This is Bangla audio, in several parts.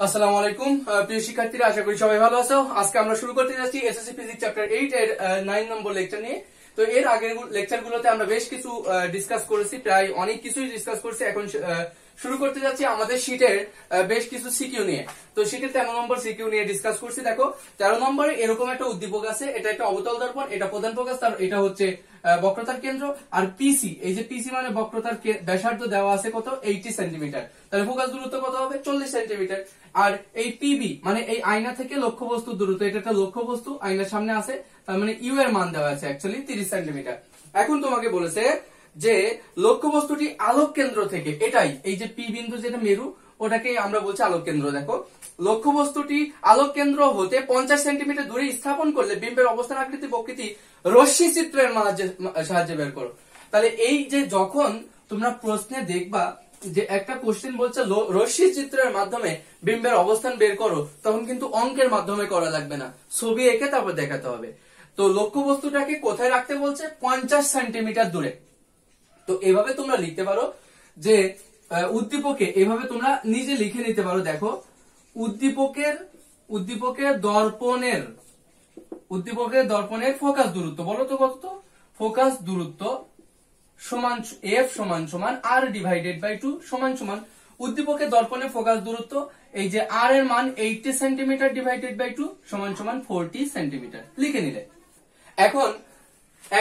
আসসালামু আলাইকুম প্রিয় শিক্ষার্থীরা, আশা করি সবাই ভালো আছো। আজকে আমরা শুরু করতে যাচ্ছি এসএসসি ফিজিক্স চ্যাপ্টার 8 এর 9 নম্বর লেকচার নিয়ে। তো এর আগের লেকচারগুলোতে আমরা বেশ কিছু ডিসকাস করেছি, প্রায় অনেক কিছুই ডিসকাস করেছি। এখন শুরু করতে যাচ্ছি আমাদের শীটের বেশ কিছু সিকিউ নিয়ে। তো শীটের 13 নম্বর সিকিউ নিয়ে ডিসকাস করছি। দেখো 13 নম্বরে এরকম একটা উদ্দীপক আছে, এটা একটা অবতল দর্পণ, এটা প্রধান ফোকাস, তার এটা হচ্ছে বক্রতার কেন্দ্র। আর পিসি, এই যে পিসি মানে বক্রতার ব্যাসার্ধ দেওয়া আছে কত, 80 সেন্টিমিটার। তাহলে ফোকাস দূরত্ব কত হবে, 40 সেন্টিমিটার। আর এই পিবি মানে এই আয়না থেকে লক্ষ্যবস্তুর দূরত্ব, এটা একটা লক্ষ্যবস্তু আয়নার সামনে আছে, তার মানে ইউ এর মান দেওয়া আছে অ্যাকচুয়ালি 30 সেন্টিমিটার। এখন তোমাকে বলেছে যে লক্ষ্যবস্তুটি আলোক কেন্দ্র থেকে, এটাই এই যে পি বিন্দু যেটা মেরু, ওটাকে আমরা বলছি আলোক কেন্দ্র। দেখো লক্ষ্যবস্তুটি আলোক কেন্দ্র হতে 50 সেন্টিমিটার দূরে স্থাপন করলে বিম্বের অবস্থান, আকৃতি, প্রকৃতি রশ্মি চিত্রের সাহায্যে বের করো। তাহলে এই যে যখন তোমরা প্রশ্নে দেখবা যে একটা কোশ্চেন বলছে রশ্মি চিত্রের মাধ্যমে বিম্বের অবস্থান বের করো, তখন কিন্তু অঙ্কের মাধ্যমে করা লাগবে না, ছবি এঁকে তারপর দেখাতে হবে। তো লক্ষ্যবস্তুটাকে কোথায় রাখতে বলছে, 50 সেন্টিমিটার দূরে। তো এভাবে তোমরা লিখতে পারো যে উদ্দীপকে, এভাবে তোমরা নিজে লিখে নিতে পারো। দেখো উদ্দীপকের দর্পণের ফোকাস দূরত্ব বলো তো কত, ফোকাস দূরত্ব সমান এফ সমান সমান আর ডিভাইডেড বাই 2 সমান সমান উদ্দীপকের দর্পণের ফোকাস দূরত্ব, এই যে আর এর মান 80 সেন্টিমিটার ডিভাইডেড বাই 2 সমান সমান 40 সেন্টিমিটার লিখে নিলে।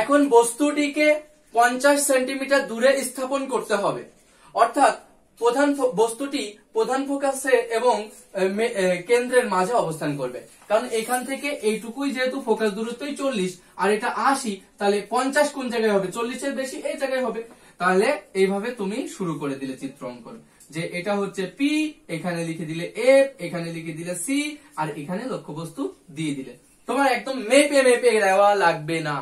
এখন বস্তুটিকে 50 সেন্টিমিটার দূরে স্থাপন করতে হবে, অর্থাৎ বস্তুটি প্রধান ফোকাসে এবং কেন্দ্রের মাঝে অবস্থান করবে। কারণ এখান থেকে এইটুকুই যেহেতু ফোকাস দূরত্বই 40 আর এটা 80, তাহলে 50 কোন জায়গায় হবে, 40 এর বেশি এই জায়গায় হবে। তাহলে এইভাবে তুমি শুরু করে দিলে চিত্র অঙ্কন, যে এটা হচ্ছে পি, এখানে লিখে দিলে এফ, এখানে লিখে দিলে সি, আর এখানে লক্ষ্যবস্তু দিয়ে দিলে। তোমার একদম মেপে মেপে দেওয়া লাগবে না।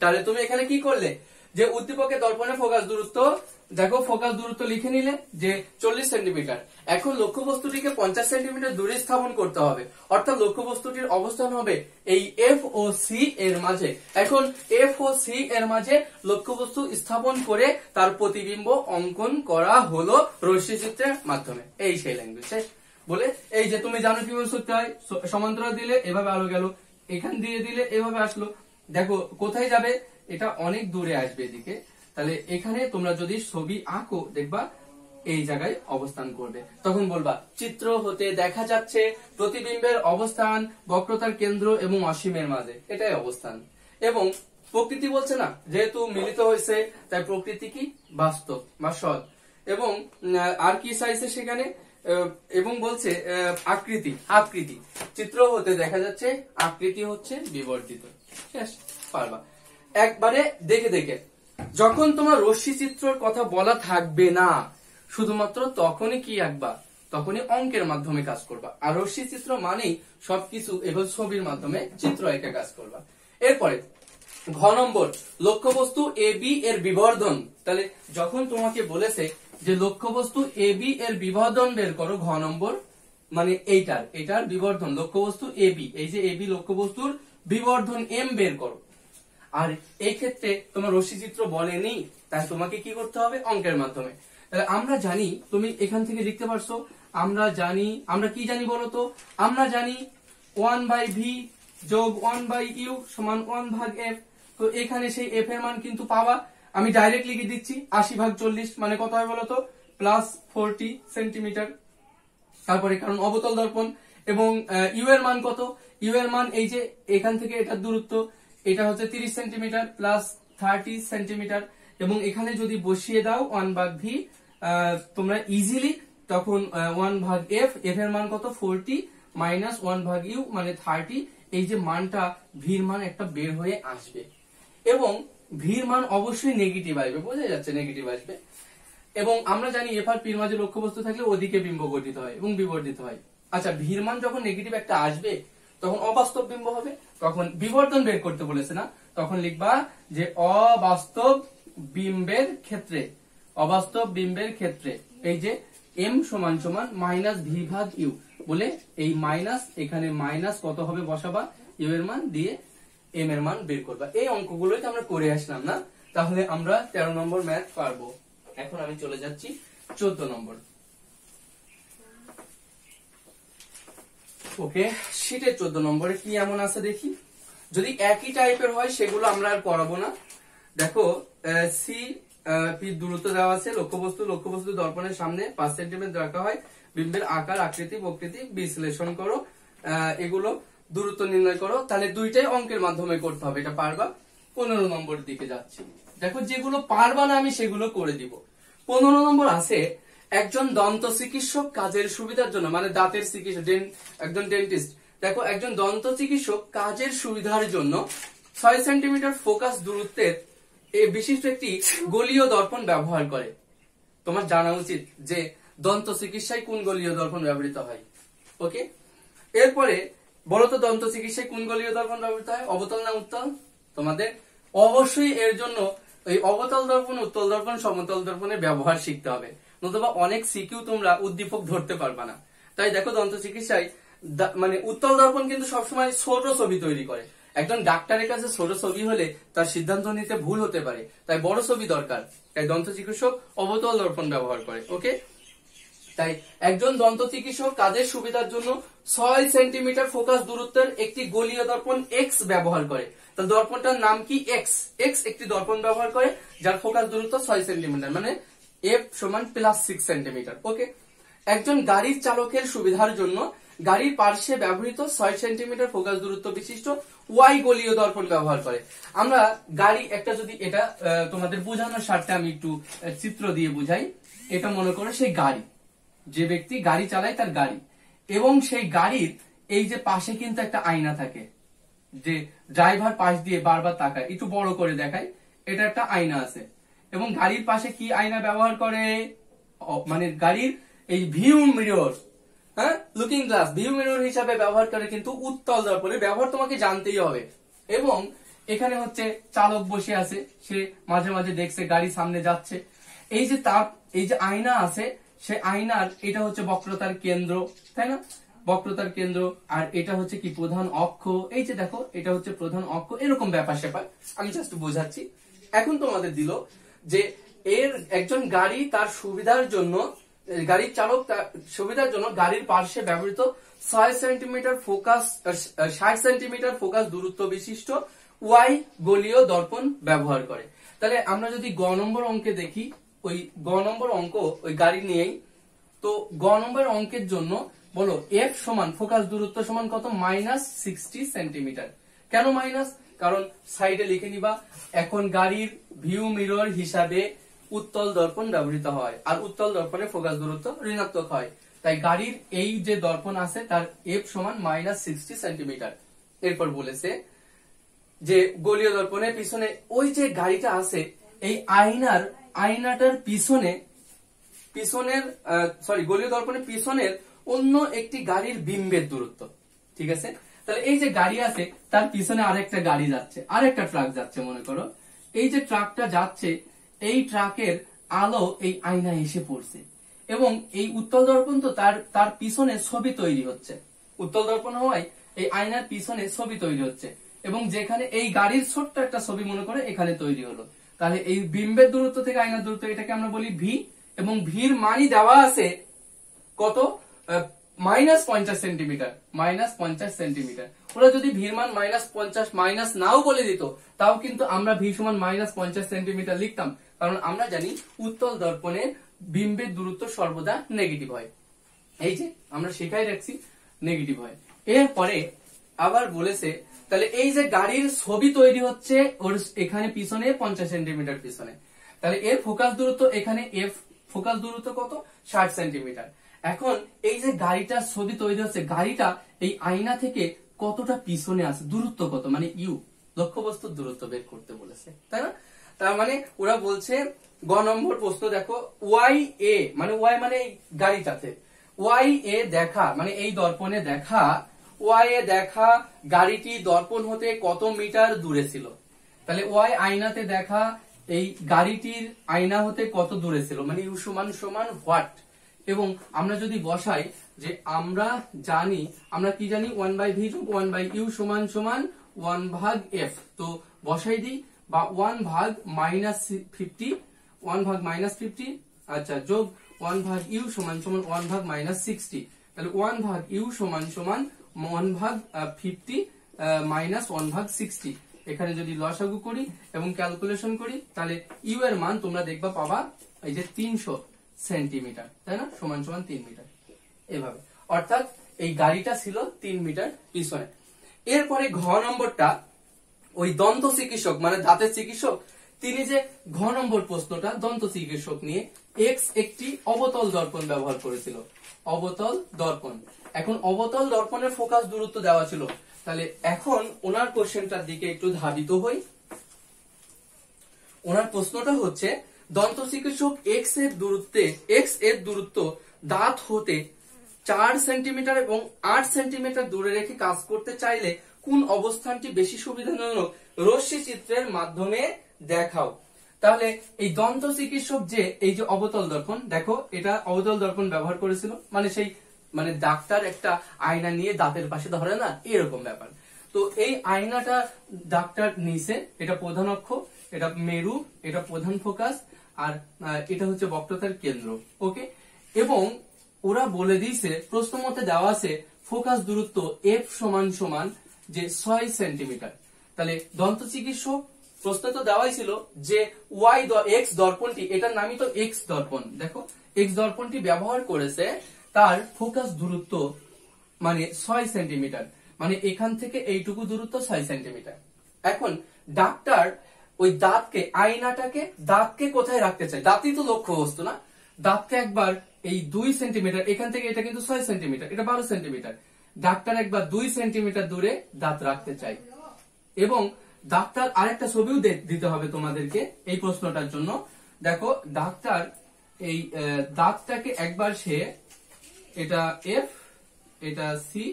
তাহলে তুমি এখানে কি করলে, যে উদ্দীপকের দর্পণের ফোকাস দূরত্ব, দেখো ফোকাস দূরত্ব লিখে নিলে যে 40 সেন্টিমিটার। এখন লক্ষ্যবস্তুটিকে 50 সেন্টিমিটার দূরে স্থাপন করতে হবে, অর্থাৎ লক্ষ্যবস্তুটির অবস্থান হবে এই এফ ও সি এর মাঝে। এখন এফ ও সি এর মাঝে লক্ষ্যবস্তু স্থাপন করে তার প্রতিবিম্ব অঙ্কন করা হলো রশ্মি চিত্রের মাধ্যমে। এই সেই ল্যাঙ্গুয়েজ বলে, এই যে তুমি জানো কিভাবে করতে হয়, সমান্তরাল দিলে এভাবে আলো গেল, এখান দিয়ে দিলে এভাবে আসলো। দেখো কোথায় যাবে, এটা অনেক দূরে আসবে এদিকে। তাহলে এখানে তোমরা যদি ছবি আঁকো দেখবা এই জায়গায় অবস্থান করবে, তখন বলবা চিত্র হতে দেখা যাচ্ছে প্রতিবিম্বের অবস্থান বক্রতার কেন্দ্র এবং অসীমের মাঝে, এটাই অবস্থান। এবং প্রকৃতি বলছে না, যেহেতু মিলিত হয়েছে তাই প্রকৃতি কি বাস্তব বা সৎ। এবং আর কি চাইছে সেখানে, এবং বলছে আকৃতি চিত্র হতে দেখা যাচ্ছে আকৃতি হচ্ছে বিবর্ধিত। শেষ, পারবা একবারে দেখে দেখে। যখন তোমার রশ্মি চিত্রের কথা বলা থাকবে না, শুধুমাত্র তখনই কি আঁকবা, তখনই অঙ্কের মাধ্যমে কাজ করবা। আর রশ্মি চিত্র মানেই সবকিছু এবার ছবির মাধ্যমে চিত্র এঁকে কাজ করবা। এরপরে ঘ নম্বর, লক্ষ্যবস্তু এ বি এর বিবর্ধন। তাহলে যখন তোমাকে বলেছে যে লক্ষ্যবস্তু এ বি এর বিবর্ধন বের করো, ঘ নম্বর মানে এইটার বিবর্ধন, লক্ষ্যবস্তু এ বি, এই যে এ বি লক্ষ্যবস্তুর বিবর্ধন এম বের করো। আর এই ক্ষেত্রে তোমার রশ্মি চিত্র বলেনি, তাই তোমাকে কি করতে হবে, অঙ্কের মাধ্যমে। তাহলে আমরা জানি, তুমি এখান থেকে লিখতে পারছো, আমরা কি জানি বলতো, আমরা জানি 1/v যোগ 1/u সমান 1/f। তো এখানে সেই f এর মান কিন্তু পাবা, আমি ডাইরেক্ট লিখে দিচ্ছি 80/40 মানে কত হয় বলতো, প্লাস 40 সেন্টিমিটার। তারপরে কারণ অবতল দর্পণ, এবং ইউ এর মান কত, ইউ এর মান এই যে এখান থেকে এটার দূরত্ব, এটা হচ্ছে 30 সেন্টিমিটার প্লাস 30 সেন্টিমিটার। এবং এখানে যদি বসিয়ে দাও 1/v, তোমরা ইজিলি তখন 1/f, এফ এর মান কত 40 মাইনাস 1/u মানে 30, এই যে মানটা ভির মান একটা বের হয়ে আসবে। এবং ভির মান অবশ্যই নেগেটিভ আসবে, বোঝা যাচ্ছে নেগেটিভ আসবে। এবং আমরা জানি এফ আর পির মাঝে লক্ষ্যবস্তু থাকলে ওদিকে বিম্ব গঠিত হয় এবং বিবর্ধিত হয়। আচ্ছা, ভির মান যখন নেগেটিভ একটা আসবে তখন অবাস্তব বিম্ব হবে, তখন বিবর্ধন বের করতে বলেছে না, তখন লিখবা যে অবাস্তব বিম্বের ক্ষেত্রে এই যে এম সমান সমান মাইনাস ভি ভাগ ইউ বলে, এই মাইনাস এখানে মাইনাস কত হবে বসাবা, ইউ এর মান দিয়ে এম এর মান বের করবা। এই অঙ্কগুলোই তো আমরা করে আসলাম না, তাহলে আমরা 13 নম্বর ম্যাথ পারবো। এখন আমি চলে যাচ্ছি 14 নম্বর। ওকে, শীটের 14 নম্বরে কি এমন আছে দেখি। যদি একই টাইপের হয় সেগুলো আমরা আর করাবো না। দেখো সি পি দূরত্ব দেওয়া আছে, লক্ষ্যবস্তু দর্পণের সামনে 5 সেন্টিমিটার রাখা হয়, বিম্বের আকার আকৃতি প্রকৃতি বিশ্লেষণ করো, এগুলো দূরত্ব নির্ণয় করো। তাহলে দুইটাই অঙ্কের মাধ্যমে করতে হবে, এটা পারবা। 15 নম্বরের দিকে যাচ্ছি। দেখো যেগুলো পারবা না আমি সেগুলো করে দিব। 15 নম্বর আছে, একজন দন্ত চিকিৎসক কাজের সুবিধার জন্য, মানে দাঁতের চিকিৎসক, একজন ডেন্টিস্ট। দেখো একজন দন্ত চিকিৎসক কাজের সুবিধার জন্য 6 সেন্টিমিটার ফোকাস দূরত্বের বিশিষ্ট একটি গলীয় দর্পণ ব্যবহার করে। তোমার জানা উচিত যে দন্ত চিকিৎসায় কোন গলীয় দর্পণ ব্যবহৃত হয়। ওকে, এরপরে বলো তো দন্ত চিকিৎসায় কোন গলীয় দর্পণ ব্যবহৃত হয়, অবতল না উত্তল? তোমাদের অবশ্যই এর জন্য এই অবতল দর্পণ, উত্তল দর্পণ, সমতল দর্পণের ব্যবহার শিখতে হবে, নতুবা অনেক সিকিউ তোমরা উদ্দীপক ধরতে পারবা না। তাই দেখো দন্ত চিকিৎসায় মানে উত্তল দর্পণ কিন্তু সবসময় ছোট ছবি তৈরি করে। একজন ডাক্তারের কাছে ছোট ছবি হলে তার সিদ্ধান্ত নিতে ভুল হতে পারে, তাই বড় ছবি দরকার। তাই দন্ত চিকিৎসক অবতল দর্পণ ব্যবহার করে। ওকে, তাই একজন দন্ত চিকিৎসক কাজের সুবিধার জন্য 6 সেন্টিমিটার ফোকাস দূরত্বের একটি গলীয় দর্পণ এক্স ব্যবহার করে। তাহলে দর্পণটার নাম কি? এক্স। এক্স একটি দর্পণ ব্যবহার করে যার ফোকাস দূরত্ব 6 সেন্টিমিটার, মানে এফ সমান +6 সেন্টিমিটার। ওকে, একজন গাড়ির চালকের সুবিধার জন্য গাড়ির পার্শ্বে ব্যবহৃত 6 সেন্টিমিটার ফোকাস দূরত্ব বিশিষ্ট ওয়াই গলীয় দর্পণ ব্যবহার করে। আমরা গাড়ি একটা, যদি এটা তোমাদের বোঝানোর স্বার্থে আমি একটু চিত্র দিয়ে বুঝাই। এটা মনে করো সেই গাড়ি, যে ব্যক্তি গাড়ি চালায় তার গাড়ি, এবং সেই গাড়ির এই যে পাশে কিন্তু একটা আয়না থাকে, যে ড্রাইভার পাশ দিয়ে বারবার তাকায়, একটু বড় করে দেখায়, এটা একটা আয়না আছে। এবং গাড়ির পাশে কি আয়না ব্যবহার করে, মানে গাড়ির এই ভিউ মিরর, হ্যাঁ লুকিং গ্লাস, ভিউ মিরর হিসাবে ব্যবহার করে কিন্তু উত্তল দর্পণের ব্যবহার তোমাকে জানতেই হবে। এবং এখানে হচ্ছে চালক বসে আছে, সে মাঝে মাঝে দেখছে গাড়ি সামনে যাচ্ছে। এই যে তার এই যে আয়না আছে, সে আয়নার এটা হচ্ছে বক্রতার কেন্দ্র, তাই না? বক্রতার কেন্দ্র। আর এটা হচ্ছে কি প্রধান অক্ষ। এই যে দেখো এটা হচ্ছে প্রধান অক্ষ, এরকম ব্যাপার স্যাপার আমি জাস্ট বোঝাচ্ছি। এখন তোমাদের দিল যে এর একজন গাড়ি তার সুবিধার জন্য, গাড়ির চালক তার সুবিধার জন্য গাড়ির পার্শ্বে ব্যবহৃত 6 সেন্টিমিটার ফোকাস 60 সেন্টিমিটার ফোকাস দূরত্ব বিশিষ্ট ওয়াই গলীয় দর্পণ ব্যবহার করে। তাহলে আমরা যদি গ নম্বর অঙ্কে দেখি, ওই গ নম্বর অঙ্ক ওই গাড়ি নিয়েই। তো গ নম্বর অঙ্কের জন্য বলো এফ সমান ফোকাস দূরত্ব সমান কত? -60 সেন্টিমিটার। কেন মাইনাস? কারণ সাইডে লিখে নিবা, এখন গাড়ির ভিউ মিরর হিসাবে উত্তল দর্পণ ব্যবহৃত হয়, আর উত্তল দর্পণে ফোকাস দূরত্ব ঋণাত্মক হয়। তাই গাড়ির এই যে দর্পণ আছে তার এফ সমান -60 সেন্টিমিটার। এরপর বলেছে যে গলীয় দর্পণের পিছনে ওই যে গাড়িটা আছে, এই আয়নাটার গলীয় দর্পণের পিছনের অন্য একটি গাড়ির বিম্বের দূরত্ব। ঠিক আছে, তাহলে এই যে গাড়ি আছে তার পিছনে আরেকটা গাড়ি যাচ্ছে, আরেকটা ট্রাক যাচ্ছে। মনে করো এই যে ট্রাকটা যাচ্ছে, এই ট্রাকের আলো এই আয়নায় এসে পড়ছে, এবং এই উত্তল দর্পণ তো তার পিছনে ছবি তৈরি হচ্ছে। উত্তল দর্পণ হওয়ায় এই আয়নার পিছনে ছবি তৈরি হচ্ছে, এবং যেখানে এই গাড়ির ছোট্ট একটা ছবি মনে করে এখানে তৈরি হলো। তাহলে এই বিম্বের দূরত্ব থেকে আয়নার দূরত্ব, এটাকে আমরা বলি ভি, এবং ভির মানই দেওয়া আছে কত? -50 সেন্টিমিটার। -50 সেন্টিমিটার। ওরা যদি ভির মান -50 মাইনাস নাও বলে দিত, তাও কিন্তু আমরা ভি সমান -50 সেন্টিমিটার লিখতাম, কারণ আমরা জানি উত্তল দর্পণে বিম্বের দূরত্ব সর্বদা নেগেটিভ হয়। এই যে আমরা শেখাই রাখছি নেগেটিভ হয়। এরপরে আবার বলেছে, তাহলে এই যে গাড়ির ছবি তৈরি হচ্ছে ওর এখানে পিছনে 50 সেন্টিমিটার পিছনে, তাহলে এর ফোকাস দূরত্ব এখানে এফ, ফোকাস দূরত্ব কত? 60 সেন্টিমিটার। এখন এই যে গাড়িটার ছবি তৈরি হচ্ছে, গাড়িটা এই আয়না থেকে কতটা পিছনে আছে, দূরত্ব কত, মানে ইউ, লক্ষ্যবস্তুর দূরত্ব বের করতে বলেছে, তাই না? তার মানে ওরা বলছে গ নম্বর প্রশ্ন দেখো, ওয়াই এ মানে ওয়াই মানে গাড়িটাতে, ওয়াই এ দেখা মানে এই দর্পণে দেখা, ওয়াই এ দেখা গাড়িটি দর্পণ হতে কত মিটার দূরে ছিল। তাহলে ওয়াই আয়নাতে দেখা এই গাড়িটির আয়না হতে কত দূরে ছিল, মানে ইউ সমান হোয়াট। এবং আমরা যদি বসাই যে আমরা কি জানি 1/v 1/u সমান 1/f, তো বসাই দিই, বা 1/-50 আচ্ছা যোগ 1/u সমান 1/-60, তাহলে 1/u সমান 1/50 মাইনাস 1/60। এখানে যদি লসাগু করি এবং ক্যালকুলেশন করি তাহলে ইউ এর মান তোমরা দেখবা পাবা এই যে 300 সেন্টিমিটার, তাই না, সমান সমান 3 মিটার এভাবে। অর্থাৎ এই গাড়িটা ছিল 3 মিটার পিছনে। এরপরে ঘ নম্বরটা ওই দন্ত চিকিৎসক মানে দাঁতের চিকিৎসক তিনি যে ঘ নম্বর প্রশ্নটা দন্ত চিকিৎসক নিয়ে এক্স একটি অবতল দর্পণ ব্যবহার করেছিল। অবতল দর্পণ, এখন অবতল দর্পণের ফোকাস দূরত্ব দেওয়া ছিল। তাহলে এখন ওনার কোশ্চেনটার দিকে একটু ধাবিত হই। ওনার প্রশ্নটা হচ্ছে দন্ত চিকিৎসক এক্স এর দূরত্ব দাঁত হতে 4 সেন্টিমিটার এবং 8 সেন্টিমিটার দূরে রেখে কাজ করতে চাইলে কোন অবস্থানটি বেশি সুবিধাজনক রশ্মি চিত্রের মাধ্যমে দেখাও। তাহলে এই দন্ত চিকিৎসক যে এই যে অবতল দর্পণ, দেখো এটা অবতল দর্পণ ব্যবহার করেছিল, মানে সেই মানে ডাক্তার একটা আয়না নিয়ে দাঁতের পাশে ধরে না, এরকম ব্যাপার। তো এই আয়নাটা ডাক্তার নিছে, এটা প্রধান অক্ষ, এটা মেরু, এটা প্রধান ফোকাস, আর এটা হচ্ছে বক্রতার কেন্দ্র। ওকে, এবং ওরা বলে দিয়েছে প্রশ্ন মতে দেওয়া আছে ফোকাস দূরত্ব এফ সমান সমান যে 6 সেন্টিমিটার। তাহলে দন্ত চিকিৎসক প্রশ্ন তো দেওয়াই ছিল যে এক্স দর্পণটি, এটার নামই তো এক্স দর্পণ, দেখো এক্স দর্পণটি ব্যবহার করেছে, তার ফোকাস দূরত্ব মানে 6 সেন্টিমিটার, মানে এখান থেকে এইটুকু দূরত্ব 6 সেন্টিমিটার। এখন ডাক্তার ওই দাঁতকে কোথায় রাখতে চায়? দাঁতই তো লক্ষ্য বস্তু না, দাঁতকে একবার এই 2 সেন্টিমিটার, এখান থেকে এটা কিন্তু 6 সেন্টিমিটার, এটা 12 সেন্টিমিটার, ডাক্তার একবার 2 সেন্টিমিটার দূরে দাঁত রাখতে চাই। এবং ডাক্তার আরেকটা ছবিও দিতে হবে তোমাদেরকে এই প্রশ্নটার জন্য। দেখো ডাক্তার এই দাঁতটাকে একবার সে, এটা এফ, এটা সি,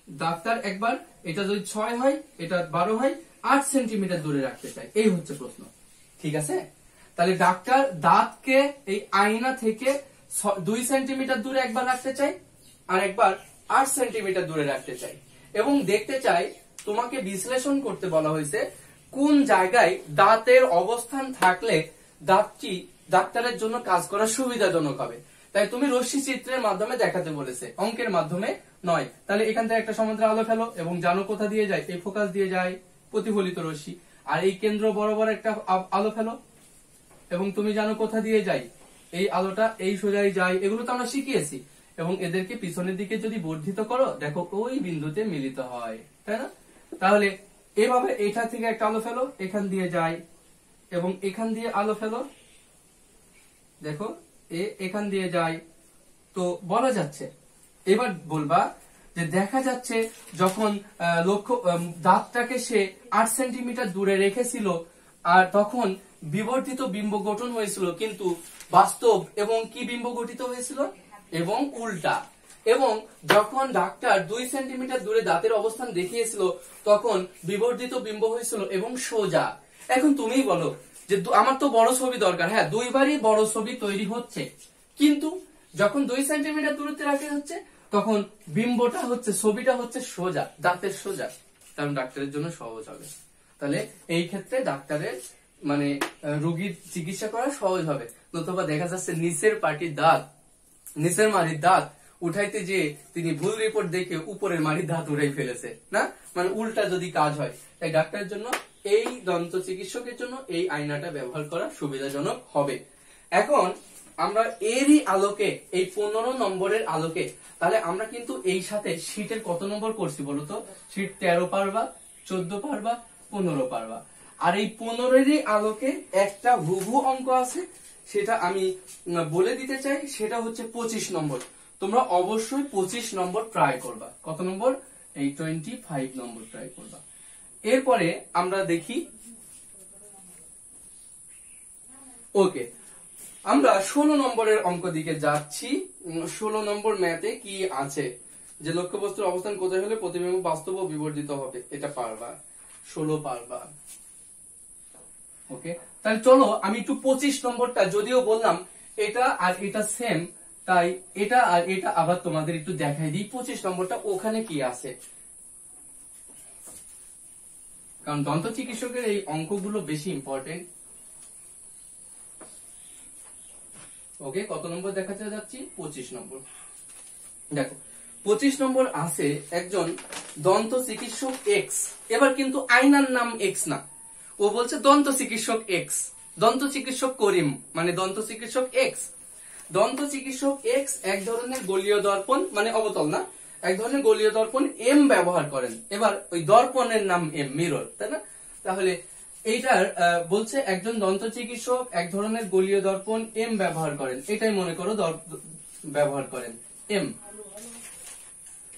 ডাক্তার একবার এটা যদি 6 হয়, এটা 12 হয়, 8 সেন্টিমিটার দূরে রাখতে চাই, এই হচ্ছে প্রশ্ন। ঠিক আছে, তাহলে ডাক্তার দাঁতকে এই আয়না থেকে 2 সেন্টিমিটার দূরে একবার রাখতে চাই, আর একবার 8 সেন্টিমিটার দূরে রাখতে চাই, এবং দেখতে চাই তোমাকে বিশ্লেষণ করতে বলা হয়েছে কোন জায়গায় দাঁতের অবস্থান থাকলে দাঁতটি ডাক্তারের জন্য কাজ করা সুবিধাজনক হবে। তাই তুমি রশ্মি চিত্রের মাধ্যমে দেখাতে বলেছে, অঙ্কের মাধ্যমে নয়। তাহলে এখান থেকে একটা সমান্তরাল আলো ফেলো এবং জানো কোথা দিয়ে যায়, এই ফোকাস দিয়ে যায় প্রতিফলিত রশ্মি, আর এই কেন্দ্র বরাবর একটা আলো ফেলো এবং তুমি জানো কোথা দিয়ে যায়, এই আলোটা এই সোজাই যায়, এগুলো তো আমরা শিখিয়েছি। এবং এদেরকে পিছনের দিকে যদি বর্ধিত করো, দেখো ওই বিন্দুতে মিলিত হয়, তাই না? তাহলে এভাবে এটা থেকে একটা আলো ফেলো, এখান দিয়ে যায়, এবং এখান দিয়ে আলো ফেলো, দেখো এখান দিয়ে যায়। তো বলা যাচ্ছে, এবার বলবা যে দেখা যাচ্ছে যখন দাঁতটাকে সে 8 সেন্টিমিটার দূরে রেখেছিল, আর তখন বিবর্ধিত বিম্ব গঠন হয়েছিল, কিন্তু বাস্তব এবং কি বিম্ব গঠিত হয়েছিল এবং উল্টা। এবং যখন ডাক্তার 2 সেন্টিমিটার দূরে দাঁতের অবস্থান দেখিয়েছিল, তখন বিবর্ধিত বিম্ব হয়েছিল এবং সোজা। এখন তুমিই বলো যে আমার তো বড় ছবি দরকার, হ্যাঁ 2 বারই বড় ছবি তৈরি হচ্ছে, কিন্তু যখন 2 সেন্টিমিটার দূরত্বে রাখা হচ্ছে তখন বিম্বটা হচ্ছে, ছবিটা হচ্ছে সোজা, দাঁতের সোজা, কারণ ডাক্তারের জন্য সহজ হবে। তাহলে এই ক্ষেত্রে ডাক্তারের মানে রোগীর চিকিৎসা করা সহজ হবে। নতুবা দেখা যাচ্ছে নিচের মাড়ির দাঁত উঠাইতে যে তিনি ভুল রিপোর্ট দেখে উপরের মাড়ির দাঁত উঠাই ফেলেছে না, মানে উল্টা যদি কাজ হয়। তাই ডাক্তারের জন্য, এই দন্ত চিকিৎসকের জন্য এই আয়নাটা ব্যবহার করা সুবিধাজনক হবে। এখন আমরা এরই আলোকে, এই 15 নম্বরের আলোকে, তাহলে আমরা কিন্তু এই সাথে শীটের কত নম্বর করছি বলতো? শীট 13 পারবা, 14 পারবা, 15 পারবা। আর এই 15-এরই আলোকে একটা হুবহু অঙ্ক আছে, সেটা আমি বলে দিতে চাই, সেটা হচ্ছে 25 নম্বর। তোমরা অবশ্যই 25 নম্বর ট্রাই করবা। কত নম্বর? এই 25 নম্বর ট্রাই করবা। এরপরে আমরা দেখি, ওকে আমরা 16 নম্বরের অঙ্ক দিকে যাচ্ছি। 16 নম্বর ম্যাথে কি আছে, যে লক্ষ্যবস্তুর অবস্থান কোথায় হলে প্রতিবিম্ব বাস্তব ও বিবর্ধিত হবে, এটা পারবা, 16 পারবা। ওকে, তাহলে চলো আমি একটু 25 নম্বরটা, যদিও বললাম এটা আর এটা সেম, তাই এটা আর এটা আবার তোমাদের একটু দেখাই দিই 25 নম্বরটা ওখানে কি আছে, কারণ দন্ত চিকিৎসকের এই অঙ্কগুলো বেশি ইম্পর্টেন্ট। ওকে, কত নম্বর দেখাতে যাচ্ছি? 25 নম্বর। দেখো 25 নম্বর আছে একজন দন্ত চিকিৎসক এক্স। এবার কিন্তু আয়নার নাম এক্স না, ও বলছে দন্ত চিকিৎসক এক্স, দন্ত চিকিৎসক করিম মানে দন্ত চিকিৎসক এক্স। দন্ত চিকিৎসক এক্স এক ধরনের গলীয় দর্পণ মানে অবতল না, এক ধরনের গলীয় দর্পণ এম ব্যবহার করেন। এবার ওই দর্পণের নাম এম, মিরর, তাই না? তাহলে এইটার বলছে একজন দন্ত চিকিৎসক এক ধরনের গলীয় দর্পণ এম ব্যবহার করেন, এটাই মনে করো ব্যবহার করেন এম,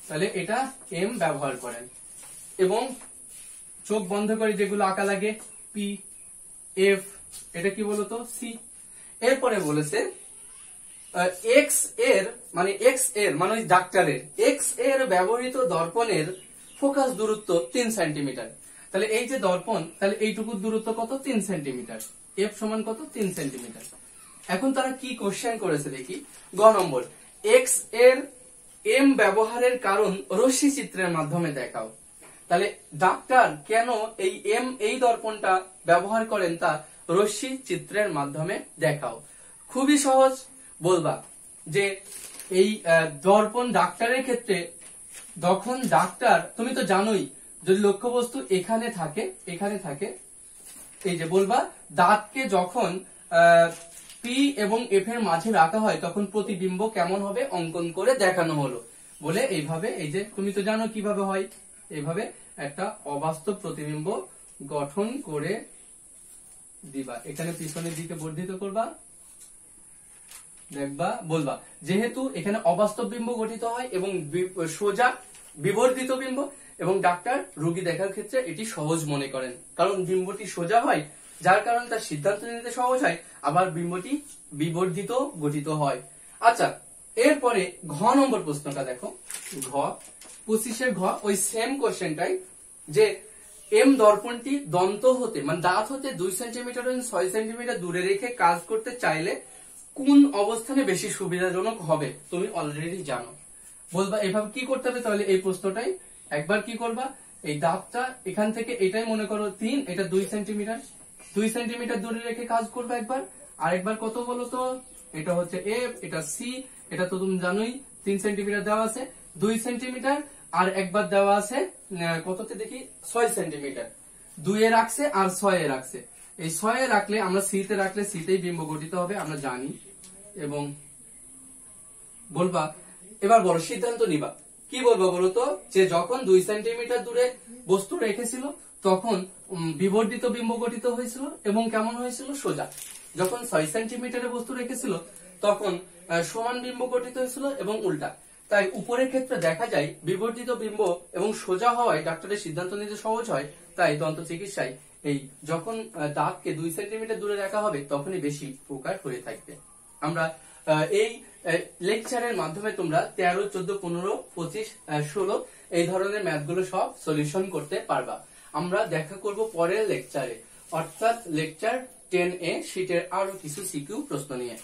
তাহলে এটা এম ব্যবহার করেন। এবং চোখ বন্ধ করে যেগুলো আঁকা লাগে পি এফ, এটা কি বলতো সি। এরপরে বলেছে এক্স এর মানে ওই ডাক্তারের এক্স এর ব্যবহৃত দর্পণের ফোকাস দূরত্ব 3 সেন্টিমিটার। তাহলে এই যে দর্পণ, তাহলে এইটুকু দূরত্ব কত? 3 সেন্টিমিটার। এফ সমান কত? 3 সেন্টিমিটার। এখন তারা কি কোশ্চেন করেছে দেখি। গ নম্বর, এক্স এর এম ব্যবহারের কারণ রশ্মি চিত্রের মাধ্যমে দেখাও। তাহলে ডাক্তার কেন এই দর্পণটা ব্যবহার করেন তা রশ্মি চিত্রের মাধ্যমে দেখাও। খুবই সহজ, বলবা যে এই দর্পণ ডাক্তারের ক্ষেত্রে, যখন ডাক্তার, তুমি তো জানোই যদি লক্ষ্যবস্তু এখানে থাকে, এই যে বলবা দাঁতকে যখন পি এবং এফ এর মাঝে রাখা হয় তখন প্রতিবিম্ব কেমন হবে অঙ্কন করে দেখানো হলো বলে এইভাবে, এই যে তুমি তো জানো কিভাবে হয়, এইভাবে একটা অবাস্তব প্রতিবিম্ব গঠন করে দিবা। এখানে পিছনের দিকে বর্ধিত করবা, দেখবা, বলবা যেহেতু এখানে অবাস্তব বিম্ব গঠিত হয় এবং সোজা বিবর্ধিত বিম্ব, এবং ডাক্তার রোগী দেখার ক্ষেত্রে এটি সহজ মনে করেন, কারণ বিম্বটি সোজা হয় যার কারণে তার সিদ্ধান্ত নিতে সহজ হয়, আবার বিম্বটি বিবর্ধিত গঠিত হয়। আচ্ছা, এরপরে ঘ নম্বর প্রশ্নটা দেখো, ঘ 25-এর ঘ, ওই সেম কোশ্চেনটাই, যে এম দর্পণটি দন্ত হতে মানে দাঁত হতে 2 সেন্টিমিটার এবং 6 সেন্টিমিটার দূরে রেখে কাজ করতে চাইলে কোন অবস্থানে বেশি সুবিধাজনক হবে তুমি অলরেডি জানো। বলবা এভাবে কি করতে হবে। তাহলে এই প্রশ্নটাই একবার কি করবা, এই দাঁতটা এখান থেকে এটাই মনে করো 3, এটা 2 সেন্টিমিটার, 2 সেন্টিমিটার দূরে রেখে কাজ করবে একবার। আর একবার কত বলো তো, এটা হচ্ছে এফ, এটা সি, এটা তো তুমি জানোই 3 সেন্টিমিটার দেওয়া আছে, 2 সেন্টিমিটার, আর একবার দেওয়া আছে কততে দেখি 6 সেন্টিমিটার, 2 এ রাখছে আর 6 এ রাখছে। এই 6 এ রাখলে আমরা সি তে রাখলে সিতেই বিম্ব গঠিত হবে আমরা জানি। এবং বলবা, এবার বলো সিদ্ধান্ত নিবা কি বলবো বলো তো, যে যখন 2 সেন্টিমিটার দূরে বস্তু রেখেছিল তখন বিবর্ধিত বিম্ব গঠিত হয়েছিল এবং কেমন হয়েছিল? সোজা। যখন 6 সেন্টিমিটারে বস্তু রেখেছিল তখন সমান বিম্ব গঠিত হয়েছিল এবং উল্টা। তাই উপরের ক্ষেত্রে দেখা যায় বিবর্ধিত বিম্ব এবং সোজা হওয়ায় ডাক্তারের সিদ্ধান্ত নিতে সহজ হয়। তাই দন্ত চিকিৎসায় এই যখন দাঁতকে 2 সেন্টিমিটার দূরে রাখা হবে তখনই বেশি উপকার হয়ে থাকবে। আমরা এই লেকচারের মাধ্যমে তোমরা 13, 14, 15, 25, 16 এই ধরনের ম্যাথগুলো সব সলিউশন করতে পারবা। আমরা দেখা করব পরের লেকচারে, অর্থাৎ লেকচার 10A শীটের আরো কিছু সিকিউ প্রশ্ন নিয়ে।